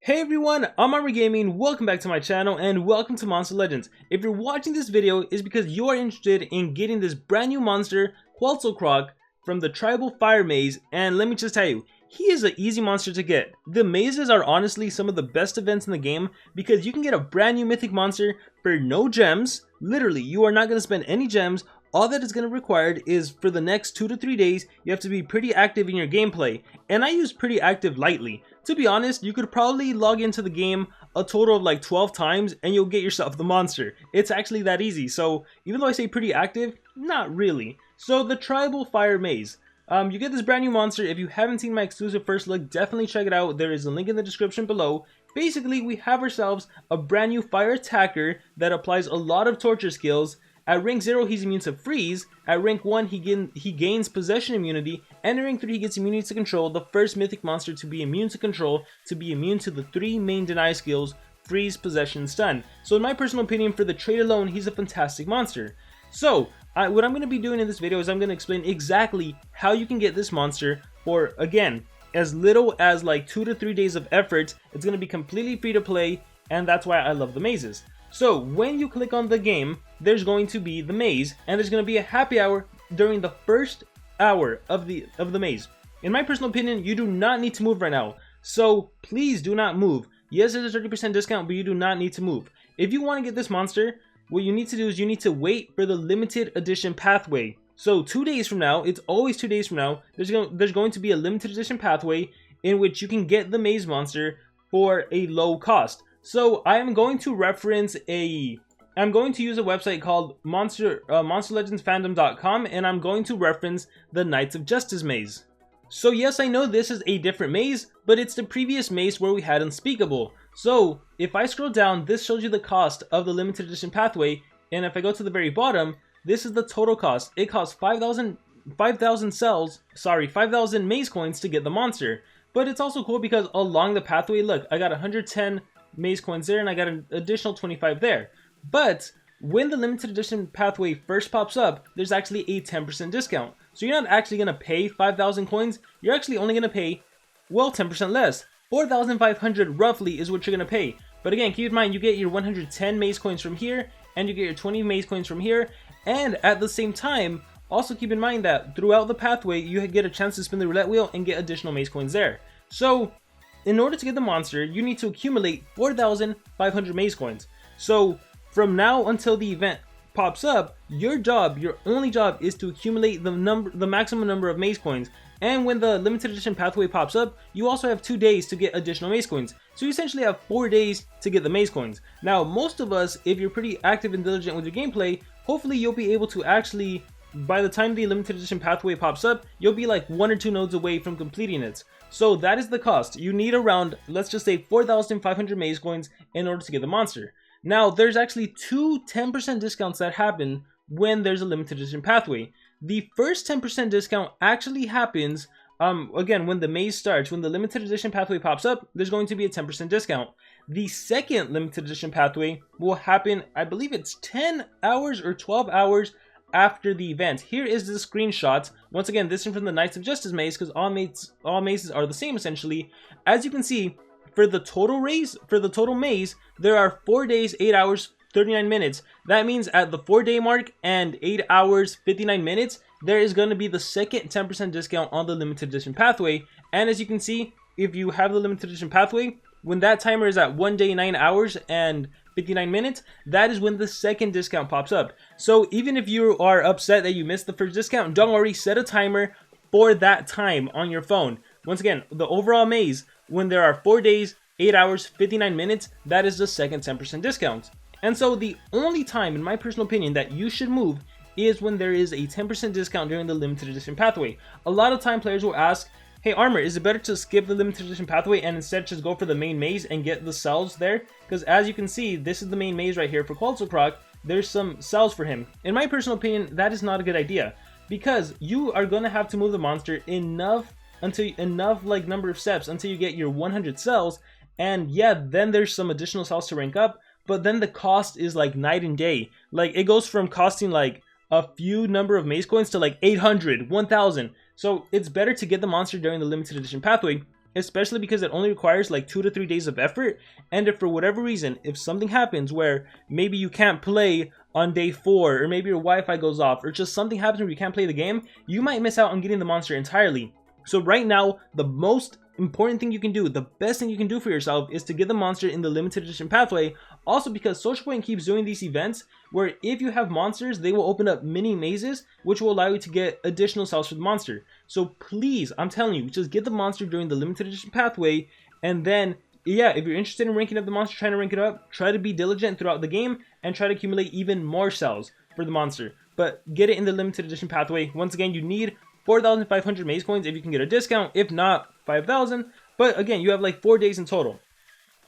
Hey everyone, I'm Armor Gaming, welcome back to my channel and welcome to Monster Legends. If you're watching this video, it's because you are interested in getting this brand new monster, Quaxalcroc, from the Tribal Fire Maze, and let me just tell you, he is an easy monster to get. The mazes are honestly some of the best events in the game because you can get a brand new mythic monster for no gems. Literally, you are not going to spend any gems. All that is going to be required is for the next 2 to 3 days, you have to be pretty active in your gameplay. And I use pretty active lightly. To be honest, you could probably log into the game a total of like 12 times and you'll get yourself the monster. It's actually that easy. So even though I say pretty active, not really. So the Tribal Fire Maze. You get this brand new monster. If you haven't seen my exclusive first look, definitely check it out. There is a link in the description below. Basically, we have ourselves a brand new fire attacker that applies a lot of torture skills. At rank 0, he's immune to freeze. At rank 1, he gains possession immunity. And at rank 3, he gets immunity to control, the first mythic monster to be immune to control, to be immune to the 3 main deny skills, freeze, possession, stun. So in my personal opinion, for the trait alone, he's a fantastic monster. So, what I'm going to be doing in this video is I'm going to explain exactly how you can get this monster for, again, as little as like 2 to 3 days of effort. It's going to be completely free to play, and that's why I love the mazes. So when you click on the game, there's going to be the maze, and there's going to be a happy hour during the first hour of the maze. In my personal opinion, you do not need to move right now, so please do not move. Yes, there's a 30% discount, but you do not need to move. If you want to get this monster, what you need to do is you need to wait for the limited edition pathway. So 2 days from now, it's always 2 days from now, there's going to be a limited edition pathway in which you can get the maze monster for a low cost. So I am going to reference I'm going to use a website called monsterlegendsfandom.com, and I'm going to reference the Knights of Justice maze. So yes, I know this is a different maze, but it's the previous maze where we had Unspeakable. So if I scroll down, this shows you the cost of the limited edition pathway, and if I go to the very bottom, this is the total cost. It costs 5,000 maze coins to get the monster. But it's also cool because along the pathway, look, I got 110 maze coins there and I got an additional 25 there. But when the limited edition pathway first pops up, there's actually a 10% discount. So you're not actually going to pay 5,000 coins, you're actually only going to pay, well, 10% less. 4,500 roughly is what you're going to pay. But again, keep in mind, you get your 110 maze coins from here, and you get your 20 maze coins from here, and at the same time, also keep in mind that throughout the pathway, you get a chance to spin the roulette wheel and get additional maze coins there. So in order to get the monster, you need to accumulate 4,500 maze coins. So from now until the event pops up, your only job is to accumulate the maximum number of maze coins. And when the limited edition pathway pops up, you also have 2 days to get additional maze coins. So you essentially have 4 days to get the maze coins. Now, most of us, if you're pretty active and diligent with your gameplay, hopefully you'll be able to actually, by the time the limited edition pathway pops up, you'll be like 1 or 2 nodes away from completing it. So that is the cost. You need around, let's just say 4,500 maze coins in order to get the monster. Now, there's actually 2 10% discounts that happen when there's a limited edition pathway. The first 10% discount actually happens, again, when the maze starts. When the limited edition pathway pops up, there's going to be a 10% discount. The second limited edition pathway will happen, I believe it's 10 hours or 12 hours after the event. Here is the screenshot. Once again, this is from the Knights of Justice maze because all mazes are the same essentially. As you can see, for the total maze, there are 4 days, 8 hours, 39 minutes. That means at the 4-day mark and 8 hours, 59 minutes, there is going to be the second 10% discount on the limited edition pathway. And as you can see, if you have the limited edition pathway, when that timer is at 1 day, 9 hours, and 59 minutes, that is when the second discount pops up. So even if you are upset that you missed the first discount, don't worry, set a timer for that time on your phone. Once again, the overall maze, when there are 4 days, 8 hours, 59 minutes, that is the second 10% discount. And so the only time, in my personal opinion, that you should move is when there is a 10% discount during the limited edition pathway. A lot of time players will ask, hey Armor, is it better to skip the limited edition pathway and instead just go for the main maze and get the cells there? Because as you can see, this is the main maze right here for Quaxalcroc. There's some cells for him. In my personal opinion, that is not a good idea, because you are going to have to move the monster enough like number of steps until you get your 100 cells, and yeah, then there's some additional cells to rank up, but then the cost is like night and day. Like it goes from costing like a few number of maze coins to like 800, 1000. So it's better to get the monster during the limited edition pathway. especially because it only requires like 2 to 3 days of effort. And if for whatever reason, if something happens where maybe you can't play on day 4, or maybe your Wi-Fi goes off, or just something happens where you can't play the game, you might miss out on getting the monster entirely. So right now, the most important thing you can do, the best thing you can do for yourself, is to get the monster in the limited edition pathway. Also because SocialPoint keeps doing these events where if you have monsters, they will open up mini mazes, which will allow you to get additional cells for the monster. So please, I'm telling you, just get the monster during the limited edition pathway, and then yeah, if you're interested in ranking up the monster, trying to rank it up, try to be diligent throughout the game and try to accumulate even more cells for the monster. But get it in the limited edition pathway. Once again, you need 4,500 maze coins if you can get a discount. If not, 5,000. But again, you have like 4 days in total.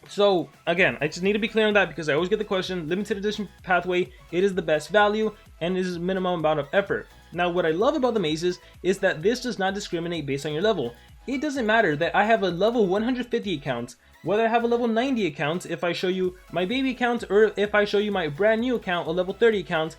So again, I just need to be clear on that because I always get the question, limited edition pathway, it is the best value and it is minimum amount of effort. Now what I love about the mazes is that this does not discriminate based on your level. It doesn't matter that I have a level 150 account, whether I have a level 90 account, if I show you my baby account, or if I show you my brand new account, a level 30 account,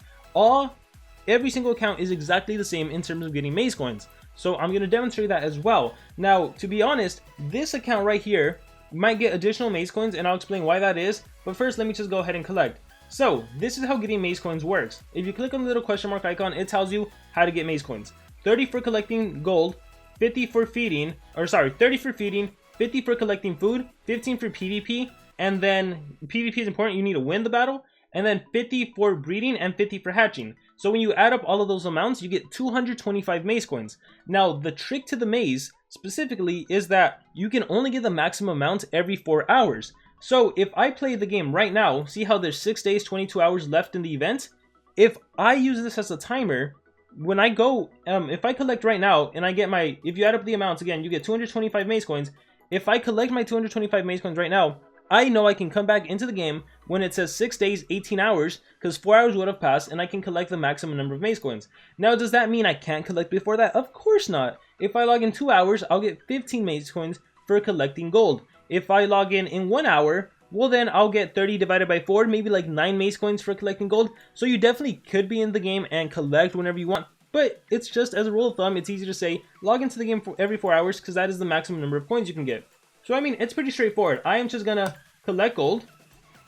every single account is exactly the same in terms of getting maze coins. So I'm going to demonstrate that as well. Now, to be honest, this account right here might get additional maze coins, and I'll explain why that is. But first, let me just go ahead and collect. So this is how getting maze coins works. If you click on the little question mark icon, it tells you how to get maze coins. 30 for collecting gold, 50 for feeding, 30 for feeding, 50 for collecting food, 15 for PvP, and then PvP is important, you need to win the battle, and then 50 for breeding and 50 for hatching. So when you add up all of those amounts, you get 225 maze coins. Now, the trick to the maze specifically is that you can only get the maximum amount every 4 hours. So if I play the game right now, see how there's 6 days, 22 hours left in the event? If I use this as a timer, when I go, if I collect right now and I get my, if you add up the amounts again, you get 225 maze coins. If I collect my 225 maze coins right now, I know I can come back into the game when it says 6 days, 18 hours, because 4 hours would have passed and I can collect the maximum number of maze coins. Now, does that mean I can't collect before that? Of course not. If I log in 2 hours, I'll get 15 maze coins for collecting gold. If I log in 1 hour, well then I'll get 30 divided by 4, maybe like 9 maze coins for collecting gold. So you definitely could be in the game and collect whenever you want. But it's just, as a rule of thumb, it's easy to say, log into the game for every 4 hours, because that is the maximum number of coins you can get. So I mean, it's pretty straightforward. I am just gonna collect gold.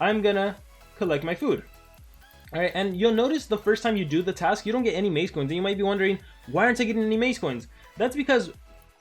I'm gonna collect my food. Alright, and you'll notice the first time you do the task, you don't get any maze coins. And you might be wondering, why aren't I getting any maze coins? That's because,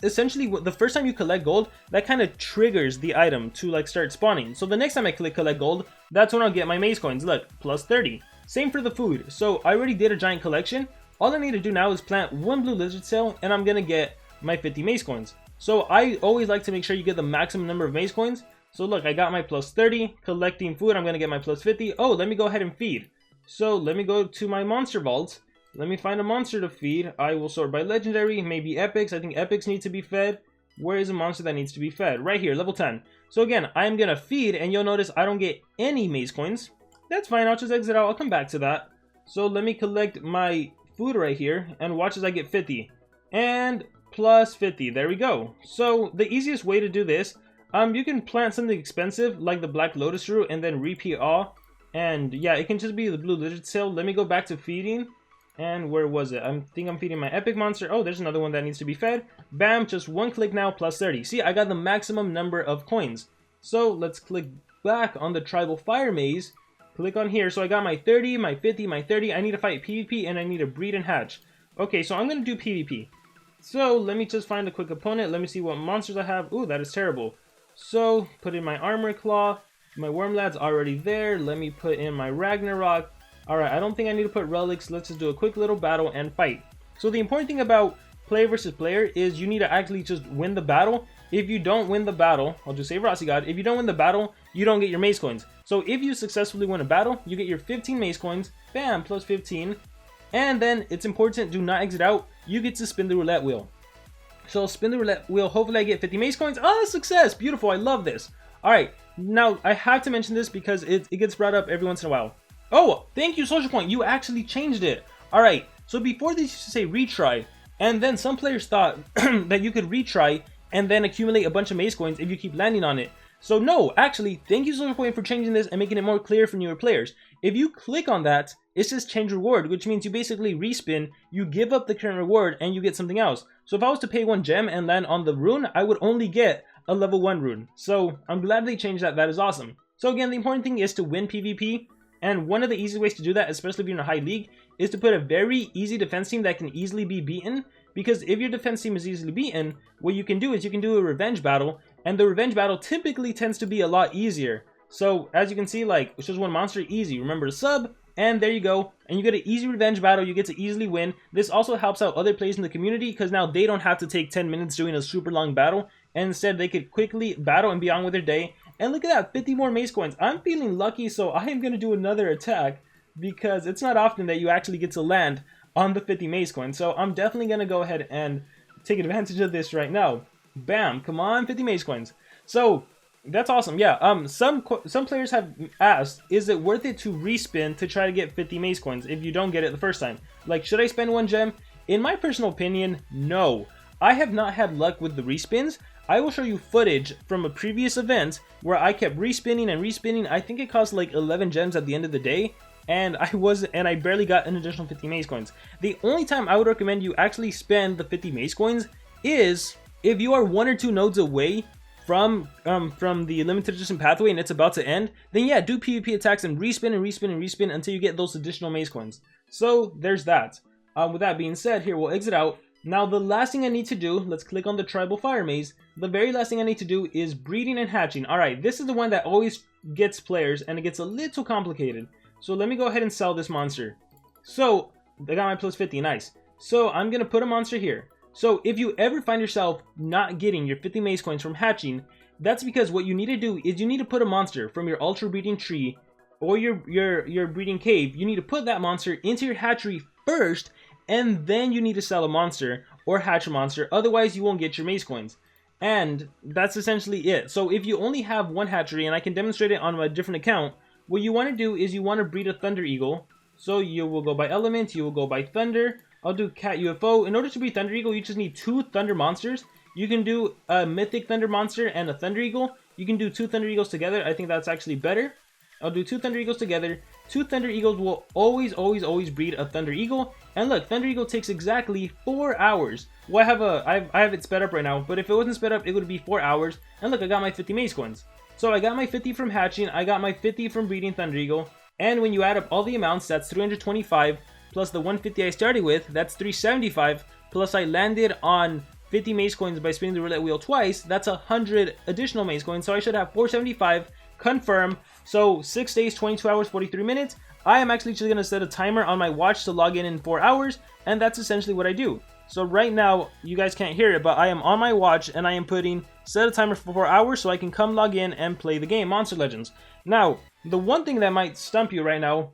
essentially, the first time you collect gold, that kind of triggers the item to like start spawning. So the next time I click collect gold, that's when I'll get my maze coins. Look, plus 30. Same for the food. So I already did a giant collection. All I need to do now is plant 1 blue lizard cell, and I'm gonna get my 50 maze coins. So I always like to make sure you get the maximum number of maze coins. So look, I got my plus 30, collecting food, I'm gonna get my plus 50. Oh, let me go ahead and feed. So let me go to my monster vault. Let me find a monster to feed. I will sort by legendary, maybe epics. I think epics need to be fed. Where is a monster that needs to be fed? Right here, level 10. So again, I'm gonna feed, and you'll notice I don't get any maze coins. That's fine, I'll just exit out, I'll come back to that. So let me collect my food right here, and watch as I get 50. And plus 50, there we go. So the easiest way to do this, you can plant something expensive like the black lotus root and then repeat all, and yeah, it can just be the blue lizard cell. Let me go back to feeding, and where was it? I think I'm feeding my epic monster. Oh, there's another one that needs to be fed. Bam, just 1 click now, plus 30. See, I got the maximum number of coins. So let's click back on the tribal fire maze, click on here. So I got my 30, my 50, my 30. I need to fight PvP and I need to breed and hatch. Okay, so I'm gonna do PvP. So let me just find a quick opponent. Let me see what monsters I have. Ooh, that is terrible. So put in my armor claw. My Wormlad's already there. Let me put in my Ragnarök. Alright, I don't think I need to put relics. Let's just do a quick little battle and fight. So the important thing about player versus player is you need to actually just win the battle. If you don't win the battle, I'll just say Rossi God. If you don't win the battle, you don't get your maze coins. So if you successfully win a battle, you get your 15 maze coins. Bam, plus 15. And then it's important, do not exit out. You get to spin the roulette wheel. So I'll spin the roulette wheel. Hopefully I get 50 maze coins. Oh, success! Beautiful. I love this. Alright, now I have to mention this because it gets brought up every once in a while. Oh, thank you, SocialPoint. You actually changed it. Alright, so before they used to say retry, and then some players thought that you could retry and then accumulate a bunch of maze coins if you keep landing on it. So no, actually, thank you, SocialPoint, for changing this and making it more clear for newer players. If you click on that, it says change reward, which means you basically respin, you give up the current reward, and you get something else. So if I was to pay 1 gem and land on the rune, I would only get a level 1 rune. So I'm glad they changed that. That is awesome. So again, the important thing is to win PvP. And one of the easy ways to do that, especially if you're in a high league, is to put a very easy defense team that can easily be beaten. Because if your defense team is easily beaten, what you can do is you can do a revenge battle. And the revenge battle typically tends to be a lot easier. So as you can see, like, it's just one monster, easy. Remember to sub, and there you go. And you get an easy revenge battle, you get to easily win. This also helps out other players in the community, because now they don't have to take 10 minutes doing a super long battle. And instead, they could quickly battle and be on with their day. And look at that, 50 more mace coins. I'm feeling lucky, so I am going to do another attack, because it's not often that you actually get to land on the 50 mace coins. So I'm definitely going to go ahead and take advantage of this right now. Bam, come on, 50 mace coins. So that's awesome. Yeah, some players have asked, is it worth it to respin to try to get 50 mace coins if you don't get it the first time? Like, should I spend 1 gem? In my personal opinion, no. I have not had luck with the respins. I will show you footage from a previous event where I kept respinning and respinning. I think it cost like 11 gems at the end of the day, and I barely got an additional 50 mace coins. The only time I would recommend you actually spend the 50 mace coins is if you are 1 or 2 nodes away from the limited edition pathway and it's about to end, then yeah, do PvP attacks and respin and respin and respin until you get those additional mace coins. So there's that. With that being said, here we'll exit out. Now the last thing I need to do, let's click on the tribal fire maze. The very last thing I need to do is breeding and hatching. Alright, this is the one that always gets players and it gets a little complicated. So let me go ahead and sell this monster. So I got my plus 50, nice. So I'm going to put a monster here. So if you ever find yourself not getting your 50 mace coins from hatching, that's because what you need to do is you need to put a monster from your ultra breeding tree or your breeding cave. You need to put that monster into your hatchery first, and then you need to sell a monster or hatch a monster. Otherwise, you won't get your mace coins. And that's essentially it. So if you only have 1 hatchery, and I can demonstrate it on a different account, what you want to do is you want to breed a thunder eagle. So you will go by element, you will go by thunder. I'll do cat UFO. In order to breed thunder eagle, you just need 2 thunder monsters. You can do a mythic thunder monster and a thunder eagle. You can do 2 thunder eagles together. I think that's actually better. I'll do 2 thunder eagles together. 2 thunder eagles will always breed a thunder eagle. And look, thunder eagle takes exactly 4 hours. Well, I have it sped up right now, but if it wasn't sped up, it would be 4 hours. And look, I got my 50 mace coins. So I got my 50 from hatching, I got my 50 from breeding thunder eagle, and when you add up all the amounts, that's 325 plus the 150 I started with, that's 375, plus I landed on 50 mace coins by spinning the roulette wheel twice, that's 100 additional mace coins, so I should have 475, confirm. So 6 days, 22 hours, 43 minutes. I am actually just going to set a timer on my watch to log in 4 hours, and that's essentially what I do. So right now, you guys can't hear it, but I am on my watch and I am putting set a timer for 4 hours so I can come log in and play the game, Monster Legends. Now, the one thing that might stump you right now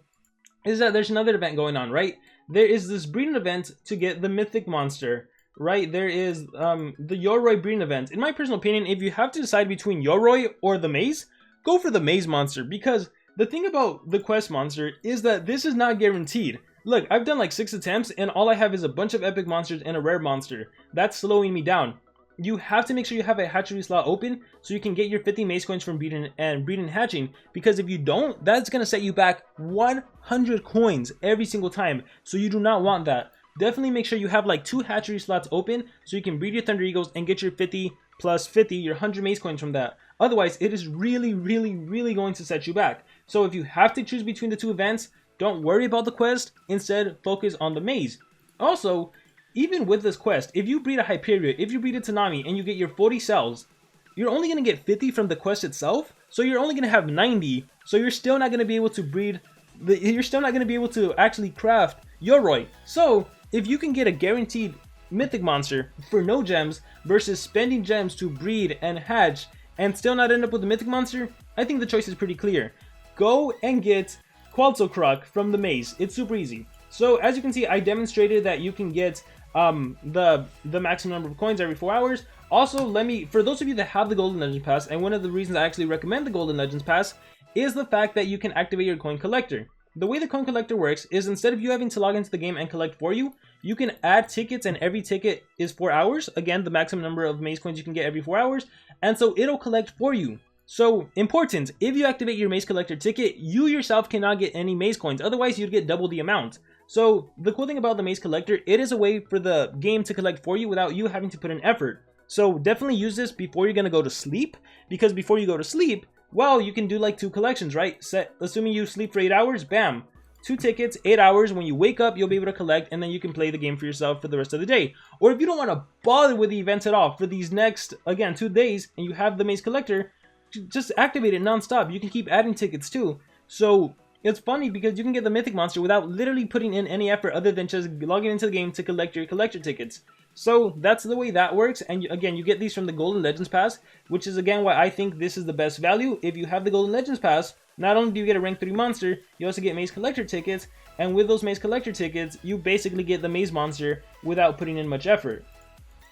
is that there's another event going on, right? There is this breeding event to get the mythic monster, right? There is the Yoroi breeding event. In my personal opinion, if you have to decide between Yoroi or the maze, go for the maze monster, because the thing about the quest monster is that this is not guaranteed. Look, I've done like 6 attempts and all I have is a bunch of epic monsters and a rare monster. That's slowing me down. You have to make sure you have a hatchery slot open so you can get your 50 mace coins from breeding and hatching, because if you don't, that's going to set you back 100 coins every single time. So you do not want that. Definitely make sure you have like 2 hatchery slots open so you can breed your thunder eagles and get your 50 plus 50, your 100 mace coins from that. Otherwise, it is really going to set you back. So if you have to choose between the 2 events, don't worry about the quest, instead focus on the maze. Also, even with this quest, if you breed a Hyperion, if you breed a Tanami and you get your 40 cells, you're only going to get 50 from the quest itself, so you're only going to have 90, so you're still not going to be able to breed, you're still not going to be able to actually craft Yoroi. So, if you can get a guaranteed mythic monster for no gems versus spending gems to breed and hatch and still not end up with a mythic monster, I think the choice is pretty clear. Go and get Quaxalcroc from the maze. It's super easy. So as you can see, I demonstrated that you can get the maximum number of coins every 4 hours. Also, for those of you that have the Golden Legends Pass, and one of the reasons I actually recommend the Golden Legends Pass is the fact that you can activate your coin collector. The way the coin collector works is instead of you having to log into the game and collect for you, you can add tickets, and every ticket is 4 hours. Again, the maximum number of maze coins you can get every 4 hours, and so it'll collect for you. So, important, if you activate your maze collector ticket, you yourself cannot get any maze coins, otherwise you'd get double the amount. So, the cool thing about the maze collector, it is a way for the game to collect for you without you having to put in effort. So definitely use this before you're gonna go to sleep, because before you go to sleep, well, you can do like 2 collections, right? Assuming you sleep for 8 hours, bam, 2 tickets, 8 hours. When you wake up, you'll be able to collect, and then you can play the game for yourself for the rest of the day. Or if you don't want to bother with the events at all for these next, again, 2 days, and you have the Maze Collector, just activate it non-stop. You can keep adding tickets too. So it's funny because you can get the Mythic Monster without literally putting in any effort other than just logging into the game to collect your collector tickets. So that's the way that works. And again, you get these from the Golden Legends Pass, which is again why I think this is the best value. If you have the Golden Legends Pass, not only do you get a rank 3 monster, you also get Maze Collector tickets. And with those Maze Collector tickets, you basically get the Maze Monster without putting in much effort.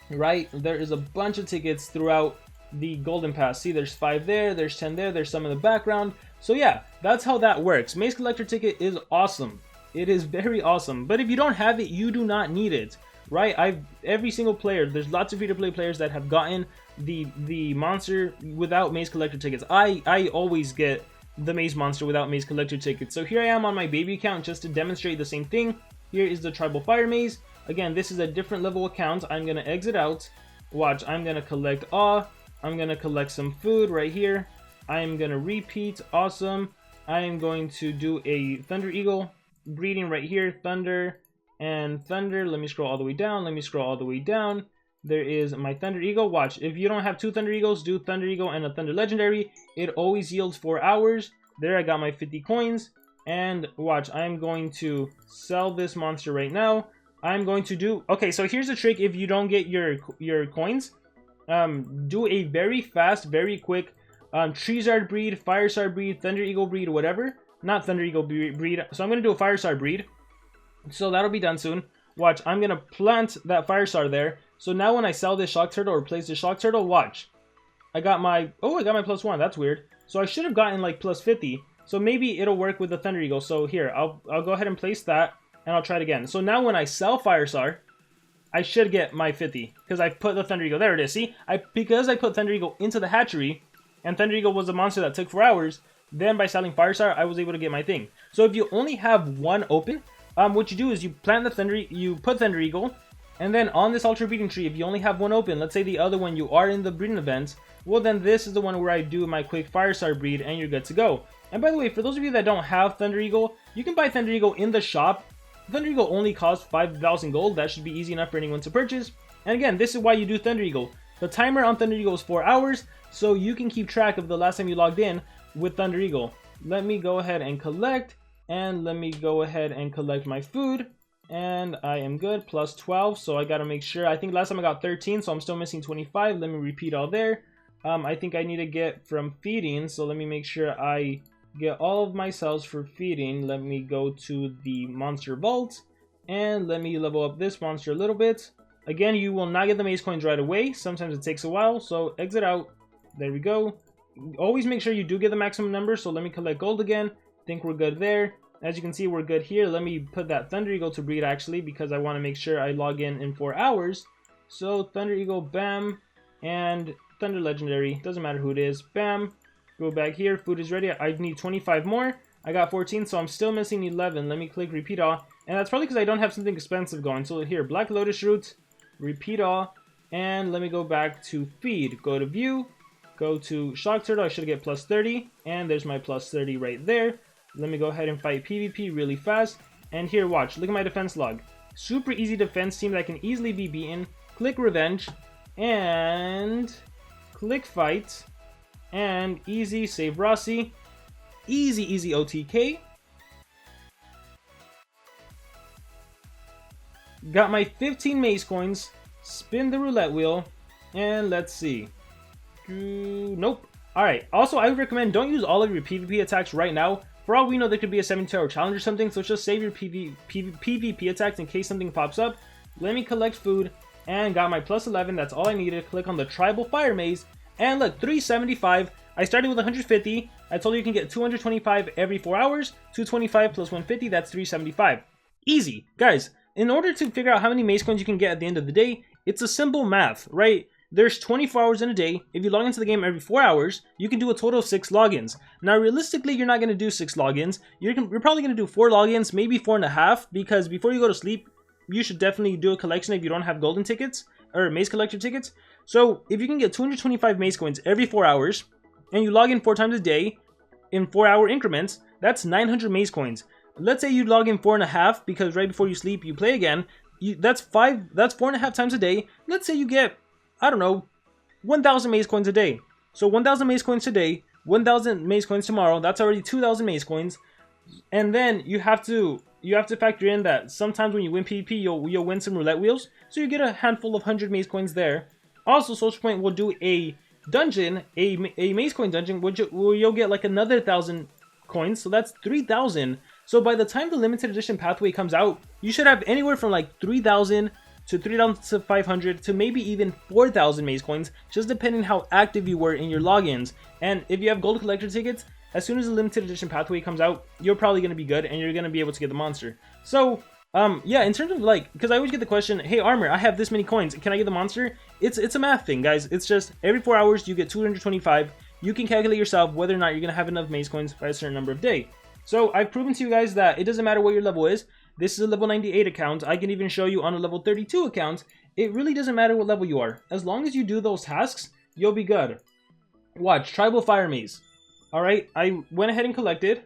Right? There is a bunch of tickets throughout the Golden Pass. See, there's 5 there, there's 10 there, there's some in the background. So yeah, that's how that works. Maze Collector ticket is awesome. It is very awesome. But if you don't have it, you do not need it. Right? Every single player, there's lots of free-to-play players that have gotten the monster without Maze Collector tickets. I always get the Maze Monster without Maze Collector tickets. So here I am on my baby account just to demonstrate the same thing. Here is the Tribal Fire Maze. Again, this is a different level account. I'm going to exit out. Watch, I'm going to collect Awe. I'm going to collect some food right here. I am going to repeat. Awesome. I am going to do a Thunder Eagle breeding right here. Thunder and Thunder. Let me scroll all the way down. Let me scroll all the way down. There is my Thunder Eagle. Watch, if you don't have 2 Thunder Eagles, do Thunder Eagle and a Thunder Legendary. It always yields 4 hours. There, I got my 50 coins. And watch, I'm going to sell this monster right now. I'm going to do... Okay, so here's a trick if you don't get your coins. Do a very fast, very quick Treezard breed, Firestar breed, Thunder Eagle breed, whatever. Not Thunder Eagle breed. So I'm going to do a Firestar breed. So that'll be done soon. Watch, I'm going to plant that Firestar there. So now when I sell this Shock Turtle or replace this Shock Turtle, watch. I got my... Oh, I got my +1. That's weird. So I should have gotten like +50. So maybe it'll work with the Thunder Eagle. So here, I'll go ahead and place that. And I'll try it again. So now when I sell Firestar, I should get my 50. Because I put the Thunder Eagle. There it is. See? Because I put Thunder Eagle into the hatchery. And Thunder Eagle was a monster that took 4 hours. Then by selling Firestar, I was able to get my thing. So if you only have one open... what you do is you plant the you put Thunder Eagle, and then on this Ultra Breeding Tree, if you only have one open, let's say the other one you are in the breeding event, well then this is the one where I do my quick Firestar breed and you're good to go. And by the way, for those of you that don't have Thunder Eagle, you can buy Thunder Eagle in the shop. Thunder Eagle only costs 5,000 gold, that should be easy enough for anyone to purchase. And again, this is why you do Thunder Eagle. The timer on Thunder Eagle is 4 hours, so you can keep track of the last time you logged in with Thunder Eagle. Let me go ahead and collect. And let me go ahead and collect my food. And I am good. +12. So I got to make sure. I think last time I got 13. So I'm still missing 25. Let me repeat all there. I think I need to get from feeding. So let me make sure I get all of my cells for feeding. Let me go to the monster vault. And let me level up this monster a little bit. Again, you will not get the maze coins right away. Sometimes it takes a while. So exit out. There we go. Always make sure you do get the maximum number. So let me collect gold again. Think we're good there. As you can see, we're good here. Let me put that Thunder Eagle to breed actually, because I want to make sure I log in 4 hours. So Thunder Eagle, bam, and Thunder Legendary. Doesn't matter who it is. Bam. Go back here. Food is ready. I need 25 more. I got 14, so I'm still missing 11. Let me click repeat all. And that's probably because I don't have something expensive going. So here, Black Lotus Root, repeat all. And let me go back to feed. Go to view. Go to Shock Turtle. I should get +30. And there's my +30 right there. Let me go ahead and fight PvP really fast. And here, watch. Look at my defense log. Super easy defense team that can easily be beaten. Click Revenge. And click Fight. And easy save Rossi. Easy OTK. Got my 15 maze coins. Spin the roulette wheel. And let's see. Nope. Alright. Also, I would recommend don't use all of your PvP attacks right now. For all we know, there could be a 72-hour challenge or something, so just save your PvP attacks in case something pops up. Let me collect food, and got my +11, that's all I needed. Click on the Tribal Fire Maze, and look, 375. I started with 150. I told you you can get 225 every 4 hours. 225 plus 150, that's 375. Easy. Guys, in order to figure out how many maze coins you can get at the end of the day, it's a simple math, right? There's 24 hours in a day. If you log into the game every 4 hours, you can do a total of 6 logins. Now, realistically, you're not going to do 6 logins. You're probably going to do 4 logins, maybe 4.5, because before you go to sleep, you should definitely do a collection if you don't have golden tickets or maze collector tickets. So if you can get 225 maze coins every 4 hours, and you log in 4 times a day in 4-hour increments, that's 900 maze coins. Let's say you log in 4.5 because right before you sleep you play again. That's 4.5 times a day. Let's say you get, I don't know, 1,000 maze coins a day. So 1,000 maze coins today, 1,000 maze coins tomorrow. That's already 2,000 maze coins. And then you have to factor in that sometimes when you win PvP, you'll win some roulette wheels. So you get a handful of 100 maze coins there. Also, SocialPoint will do a dungeon, a maze coin dungeon, where you'll get like another 1,000 coins. So that's 3,000. So by the time the limited edition pathway comes out, you should have anywhere from like 3,000 to 3,500 to maybe even 4,000 maze coins, just depending how active you were in your logins. And if you have gold collector tickets, as soon as the limited edition pathway comes out, you're probably going to be good and you're going to be able to get the monster. So yeah, in terms of like, because I always get the question, hey Armor, I have this many coins, can I get the monster? It's a math thing, guys. It's just every 4 hours you get 225. You can calculate yourself whether or not you're going to have enough maze coins by a certain number of days. So I've proven to you guys that it doesn't matter what your level is. This is a level 98 account. I can even show you on a level 32 account. It really doesn't matter what level you are. As long as you do those tasks, you'll be good. Watch, Tribal Fire Maze. Alright, I went ahead and collected.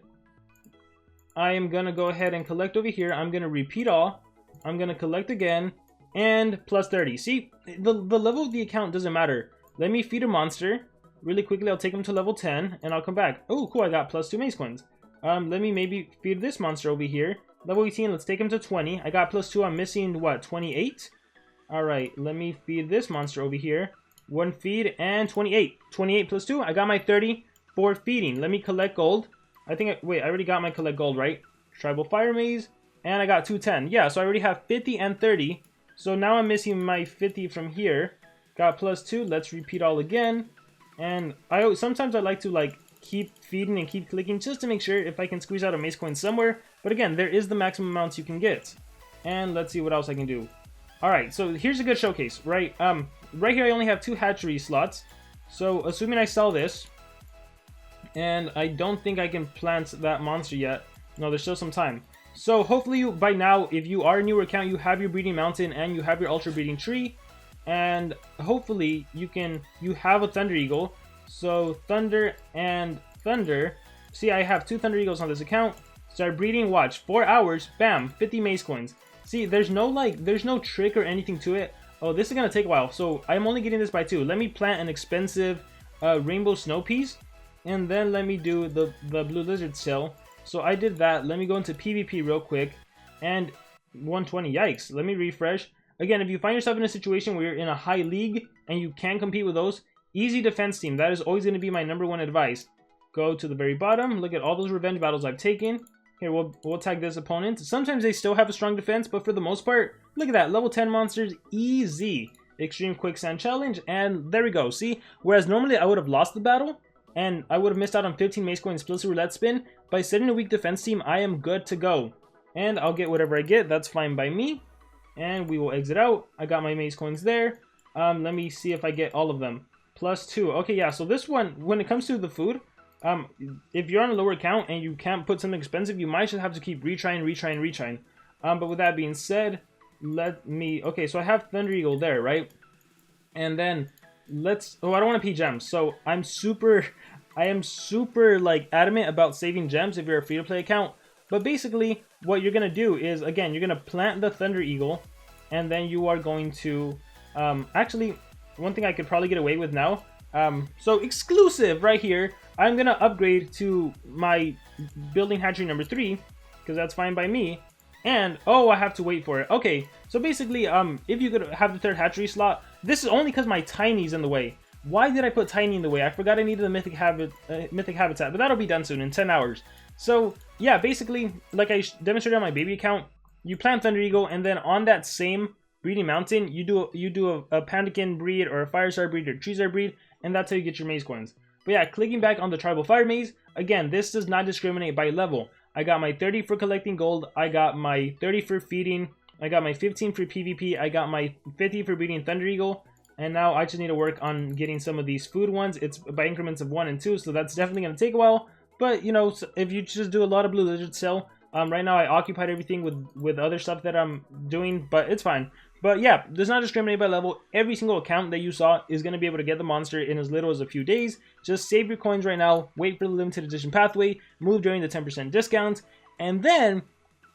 I am going to go ahead and collect over here. I'm going to repeat all. I'm going to collect again. And plus 30. See, the level of the account doesn't matter. Let me feed a monster. Really quickly, I'll take him to level 10. And I'll come back. Oh, cool, I got plus 2 maze coins. Let me maybe feed this monster over here. Level 18, let's take him to 20. I got plus 2, I'm missing, what, 28? Alright, let me feed this monster over here. 1 feed and 28. 28 plus 2, I got my 30 for feeding. Let me collect gold. Wait, I already got my collect gold, right? Tribal Fire Maze, and I got 210. Yeah, so I already have 50 and 30. So now I'm missing my 50 from here. Got plus 2, let's repeat all again. And sometimes I like to like keep feeding and keep clicking just to make sure if I can squeeze out a maze coin somewhere. But again, there is the maximum amounts you can get. And let's see what else I can do. Alright, so here's a good showcase, right? Right here I only have 2 hatchery slots. So assuming I sell this, and I don't think I can plant that monster yet. No, there's still some time. So hopefully by now, if you are a newer account, you have your breeding mountain and you have your ultra breeding tree. And hopefully you have a Thunder Eagle. So Thunder and Thunder. See, I have 2 Thunder Eagles on this account. Start breeding, watch, 4 hours, bam, 50 maze coins. See, there's no trick or anything to it. Oh, this is gonna take a while. So I'm only getting this by 2. Let me plant an expensive rainbow snow piece. And then let me do the blue lizard cell. So I did that. Let me go into PvP real quick. And 120, yikes. Let me refresh. Again, if you find yourself in a situation where you're in a high league and you can compete with those, easy defense team. That is always going to be my #1 advice. Go to the very bottom. Look at all those revenge battles I've taken. Here, we'll tag this opponent. Sometimes they still have a strong defense, but for the most part, look at that. Level 10 monsters, easy. Extreme Quicksand Challenge, and there we go. See, whereas normally I would have lost the battle, and I would have missed out on 15 maze coins plus a roulette spin, by setting a weak defense team, I am good to go. And I'll get whatever I get. That's fine by me. And we will exit out. I got my maze coins there. Let me see if I get all of them. Plus 2. Okay, yeah, so this one, when it comes to the food, if you're on a lower account and you can't put something expensive, you might just have to keep retrying. But with that being said, okay, so I have Thunder Eagle there, right? And then oh, I don't want to pay gems. So I am super like adamant about saving gems if you're a free-to-play account. But basically, what you're going to do is, again, you're going to plant the Thunder Eagle, and then you are going to, actually, one thing I could probably get away with now, so exclusive right here, I'm going to upgrade to my building hatchery #3, because that's fine by me. And, oh, I have to wait for it. Okay, so basically, if you could have the 3rd hatchery slot, this is only because my tiny's in the way. Why did I put tiny in the way? I forgot I needed the mythic habitat, but that'll be done soon in 10 hours. So, yeah, basically, like I demonstrated on my baby account, you plant Thunder Eagle, and then on that same breeding mountain, you do a Pandakin breed, or a Firestar breed, or Treestar breed, and that's how you get your maze coins. But yeah, clicking back on the Tribal Fire Maze, again, this does not discriminate by level. I got my 30 for collecting gold, I got my 30 for feeding, I got my 15 for PvP, I got my 50 for breeding Thunder Eagle, and now I just need to work on getting some of these food ones. It's by increments of 1 and 2, so that's definitely going to take a while. But, you know, if you just do a lot of blue lizard cell, right now I occupied everything with other stuff that I'm doing, but it's fine. But yeah, does not discriminate by level. Every single account that you saw is going to be able to get the monster in as little as a few days. Just save your coins right now, wait for the limited edition pathway, move during the 10% discount, and then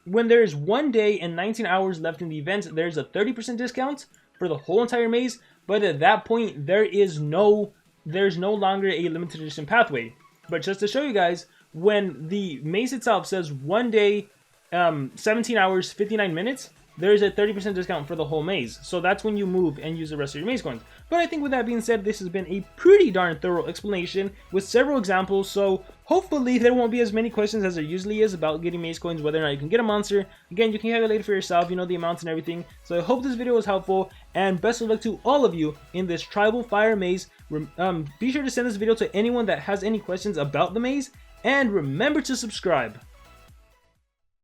when there's 1 day and 19 hours left in the event, there's a 30% discount for the whole entire maze. But at that point, there's no longer a limited edition pathway. But just to show you guys, when the maze itself says 1 day, 17 hours, 59 minutes, there's a 30% discount for the whole maze. So that's when you move and use the rest of your maze coins. But I think with that being said, this has been a pretty darn thorough explanation with several examples. So hopefully there won't be as many questions as there usually is about getting maze coins, whether or not you can get a monster. Again, you can calculate it for yourself, you know the amounts and everything. So I hope this video was helpful, and best of luck to all of you in this tribal fire maze. Be sure to send this video to anyone that has any questions about the maze, and remember to subscribe.